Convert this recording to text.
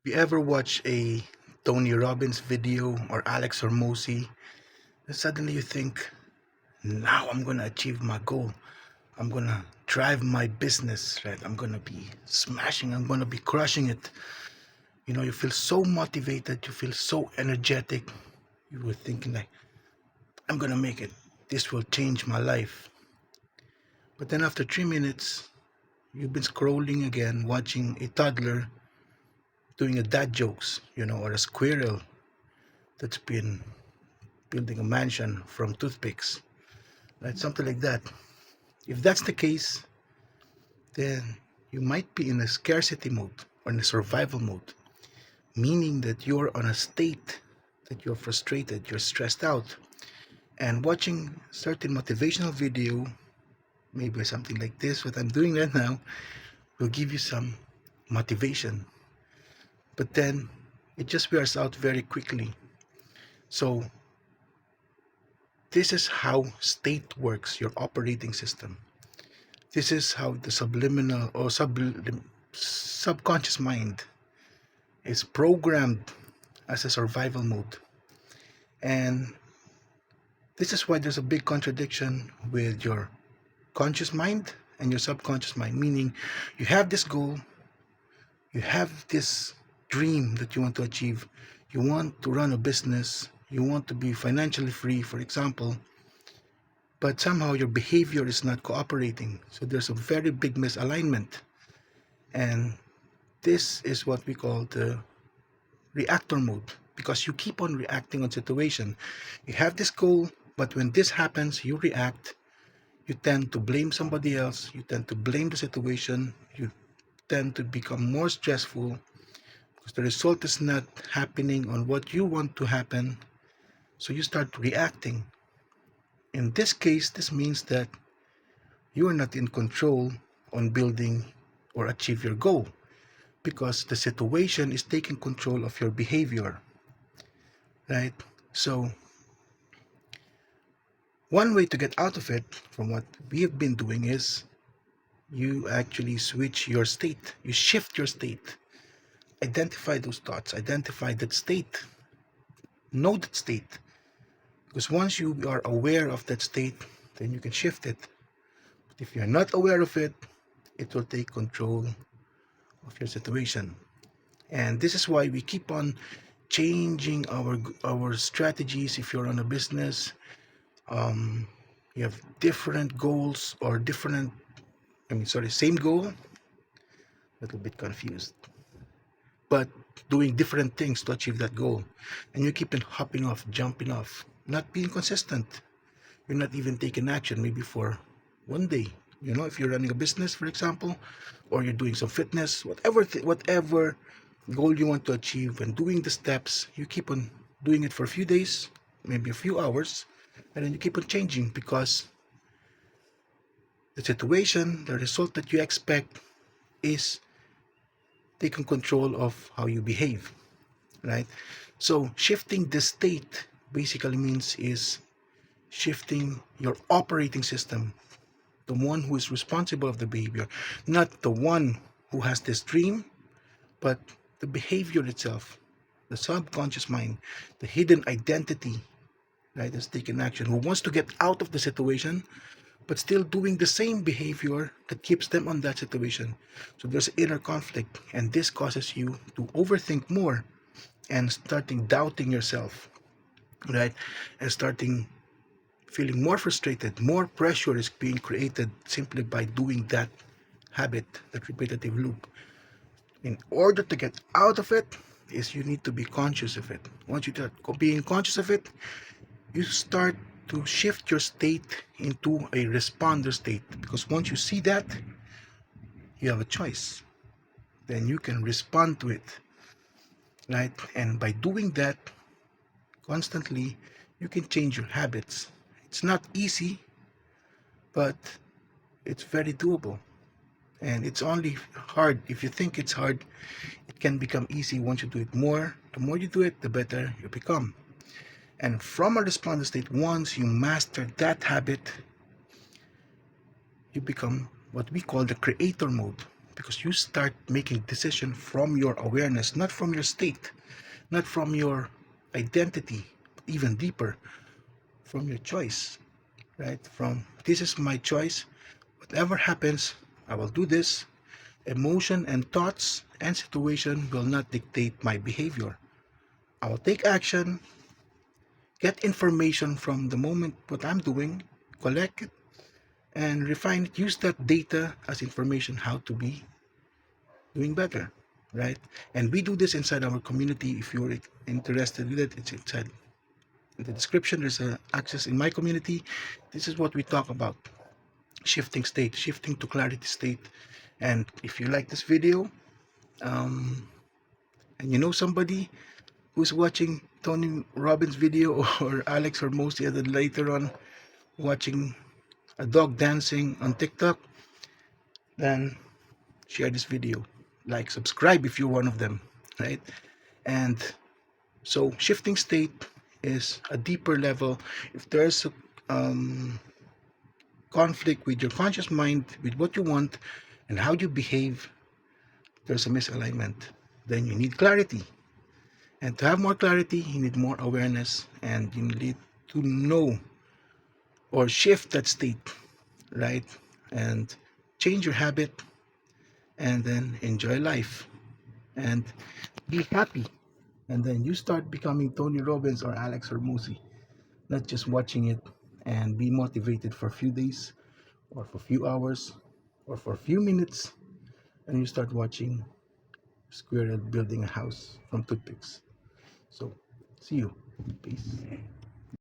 You ever watch a Tony Robbins video or Alex Hormozy, and suddenly you think, now I'm gonna achieve my goal. I'm gonna drive my business, right? I'm gonna be smashing, I'm gonna be crushing it. You feel so motivated, you feel so energetic. You were thinking like, I'm gonna make it. This will change my life. But then after 3 minutes, you've been scrolling again, watching a toddler doing a dad jokes, or a squirrel that's been building a mansion from toothpicks, right? Something like that. If that's the case, then you might be in a scarcity mode or in a survival mode, meaning that you're on a state that you're frustrated, you're stressed out, and watching certain motivational video, maybe something like this, what I'm doing right now, will give you some motivation. But then it just wears out very quickly. So this is how state works, your operating system. This is how the subliminal or subconscious mind is programmed as a survival mode. And this is why there's a big contradiction with your conscious mind and your subconscious mind, meaning you have this goal, you have this dream that you want to achieve, you want to run a business, you want to be financially free, for example, but somehow your behavior is not cooperating. So there's a very big misalignment. And this is what we call the reactor mode, because you keep on reacting on situation. You have this goal, but when this happens, you react. You tend to blame somebody else. You tend to blame the situation. You tend to become more stressful because the result is not happening on what you want to happen. So you start reacting. In this case, this means that you are not in control on building or achieve your goal, because the situation is taking control of your behavior, right? So one way to get out of it from what we have been doing is you actually switch your state, you shift your state, identify those thoughts, identify that state, know that state, because once you are aware of that state, then you can shift it. But if you're not aware of it, it will take control of your situation. And this is why we keep on changing our strategies. If you're on a business, you have different goals or same goal, a little bit confused, but doing different things to achieve that goal. And you keep on hopping off, jumping off, not being consistent. You're not even taking action, maybe for one day. If you're running a business, for example, or you're doing some fitness, whatever goal you want to achieve, and doing the steps, you keep on doing it for a few days, maybe a few hours, and then you keep on changing because the situation, the result that you expect is taking control of how you behave, right? So shifting the state basically means is shifting your operating system, the one who is responsible of the behavior, not the one who has this dream, but the behavior itself, the subconscious mind, the hidden identity, right, that's taking action, who wants to get out of the situation, but still doing the same behavior that keeps them on that situation. So there's inner conflict, and this causes you to overthink more and starting doubting yourself, right, and starting feeling more frustrated. More pressure is being created simply by doing that habit, that repetitive loop. In order to get out of it, is you need to be conscious of it. Once you start being conscious of it, you start to shift your state into a responder state, because once you see that, you have a choice. Then you can respond to it, right? And by doing that constantly, you can change your habits. It's not easy, but it's very doable. And it's only hard. If you think it's hard, it can become easy once you do it more. The more you do it, the better you become. And from a responder state, once you master that habit, you become what we call the creator mode. because you start making decision from your awareness, not from your state, not from your identity, even deeper, from your choice, right? From this is my choice. Whatever happens, I will do this. Emotion and thoughts and situation will not dictate my behavior. I will take action, get information from the moment what I'm doing, collect it, and refine it. Use that data as information how to be doing better, right? And we do this inside our community. If you're interested with it, it's inside in the description. There's a access in my community. This is what we talk about: shifting state, shifting to clarity state. And if you like this video, um, and you know somebody who's watching Tony Robbins video, or Alex or Mosey, and then later on watching a dog dancing on TikTok, then share this video, like, subscribe if you're one of them, right? And so shifting state is a deeper level. If there's a conflict with your conscious mind, with what you want and how you behave, there's a misalignment, then you need clarity. And to have more clarity, you need more awareness, and you need to know or shift that state, right? And change your habit, and then enjoy life and be happy. And then you start becoming Tony Robbins or Alex Hormozzi, not just watching it and be motivated for a few days or for a few hours or for a few minutes, and you start watching Squirrel building a house from toothpicks. So, see you. Peace.